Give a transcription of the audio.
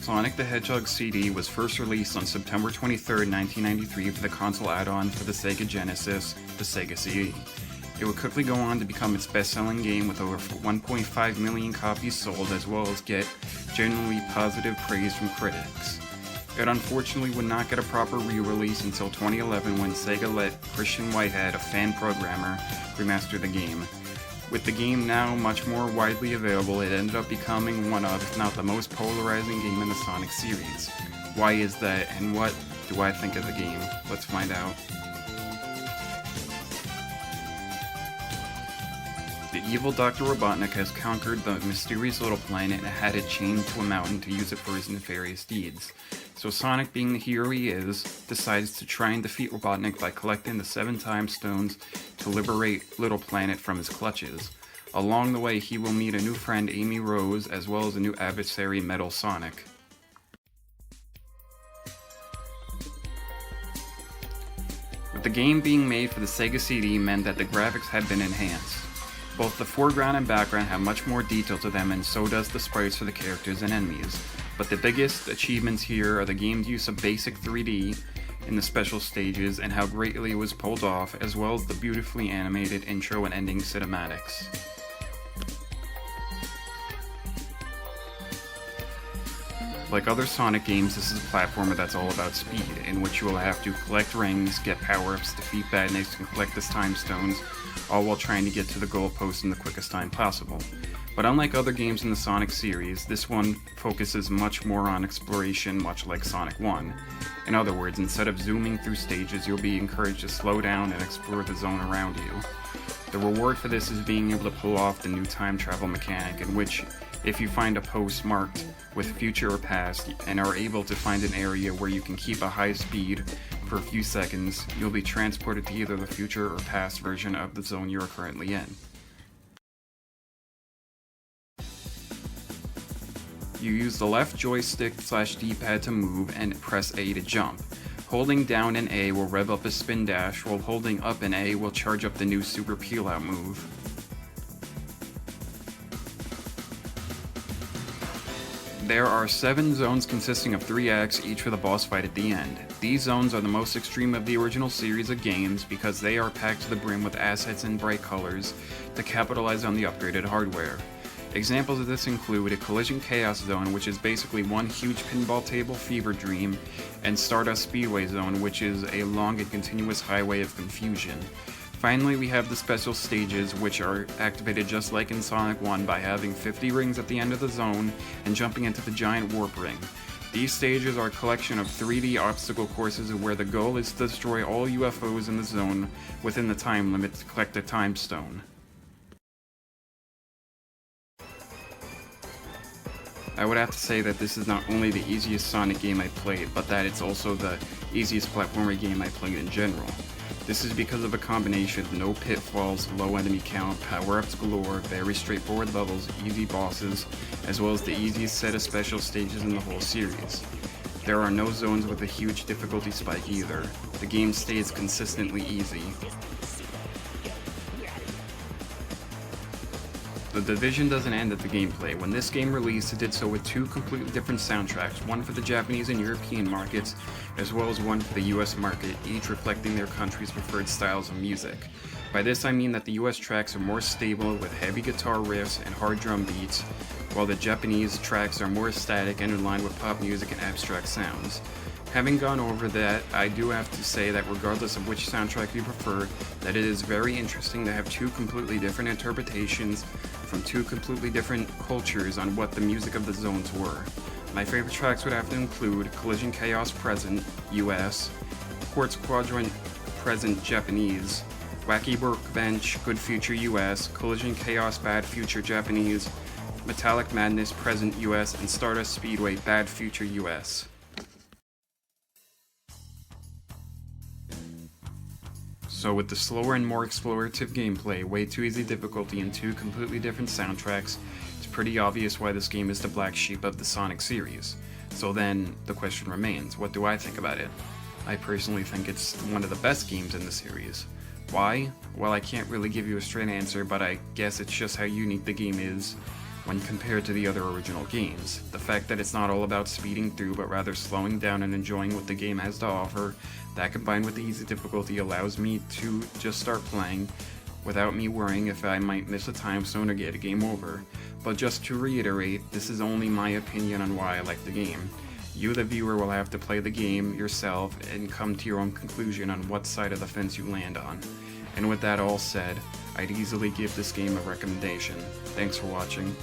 Sonic the Hedgehog CD was first released on September 23, 1993 for the console add-on for the Sega Genesis, the Sega CD. It would quickly go on to become its best-selling game with over 1.5 million copies sold, as well as get generally positive praise from critics. It unfortunately would not get a proper re-release until 2011 when Sega let Christian Whitehead, a fan programmer, remaster the game. With the game now much more widely available, it ended up becoming one of, if not the most polarizing game in the Sonic series. Why is that, and what do I think of the game? Let's find out. The evil Dr. Robotnik has conquered the mysterious little planet and had it chained to a mountain to use it for his nefarious deeds. So Sonic, being the hero he is, decides to try and defeat Robotnik by collecting the 7 time stones to liberate Little Planet from his clutches. Along the way, he will meet a new friend, Amy Rose, as well as a new adversary, Metal Sonic. With the game being made for the Sega CD meant that the graphics had been enhanced. Both the foreground and background have much more detail to them, and so does the sprites for the characters and enemies. But the biggest achievements here are the game's use of basic 3D in the special stages and how greatly it was pulled off, as well as the beautifully animated intro and ending cinematics. Like other Sonic games, this is a platformer that's all about speed, in which you will have to collect rings, get power-ups, defeat badniks, and collect the time stones, all while trying to get to the goal post in the quickest time possible. But unlike other games in the Sonic series, this one focuses much more on exploration, much like Sonic 1. In other words, instead of zooming through stages, you'll be encouraged to slow down and explore the zone around you. The reward for this is being able to pull off the new time travel mechanic, in which, if you find a post marked with future or past and are able to find an area where you can keep a high speed for a few seconds, you'll be transported to either the future or past version of the zone you are currently in. You use the left joystick/D-pad to move and press A to jump. Holding down an A will rev up a spin dash, while holding up an A will charge up the new super peel out move. There are 7 zones consisting of 3 acts, each with a boss fight at the end. These zones are the most extreme of the original series of games because they are packed to the brim with assets in bright colors to capitalize on the upgraded hardware. Examples of this include a Collision Chaos Zone, which is basically one huge pinball table fever dream, and Stardust Speedway Zone, which is a long and continuous highway of confusion. Finally, we have the special stages, which are activated just like in Sonic 1 by having 50 rings at the end of the zone and jumping into the giant warp ring. These stages are a collection of 3D obstacle courses where the goal is to destroy all UFOs in the zone within the time limit to collect a time stone. I would have to say that this is not only the easiest Sonic game I played, but that it's also the easiest platformer game I played in general. This is because of a combination of no pitfalls, low enemy count, power-ups galore, very straightforward levels, easy bosses, as well as the easiest set of special stages in the whole series. There are no zones with a huge difficulty spike either. The game stays consistently easy. The division doesn't end at the gameplay. When this game released, it did so with 2 completely different soundtracks, one for the Japanese and European markets, as well as one for the US market, each reflecting their country's preferred styles of music. By this I mean that the US tracks are more stable with heavy guitar riffs and hard drum beats, while the Japanese tracks are more static and in line with pop music and abstract sounds. Having gone over that, I do have to say that regardless of which soundtrack you prefer, that it is very interesting to have 2 completely different interpretations from 2 completely different cultures on what the music of the zones were. My favorite tracks would have to include Collision Chaos Present, US, Quartz Quadrant Present Japanese, Wacky Workbench Good Future US, Collision Chaos Bad Future Japanese, Metallic Madness Present US, and Stardust Speedway Bad Future US. So with the slower and more explorative gameplay, way too easy difficulty, and 2 completely different soundtracks, it's pretty obvious why this game is the black sheep of the Sonic series. So then, the question remains, what do I think about it? I personally think it's one of the best games in the series. Why? Well, I can't really give you a straight answer, but I guess it's just how unique the game is, when compared to the other original games. The fact that it's not all about speeding through, but rather slowing down and enjoying what the game has to offer, that combined with the easy difficulty allows me to just start playing without me worrying if I might miss a time zone or get a game over. But just to reiterate, this is only my opinion on why I like the game. You, the viewer, will have to play the game yourself and come to your own conclusion on what side of the fence you land on. And with that all said, I'd easily give this game a recommendation. Thanks for watching.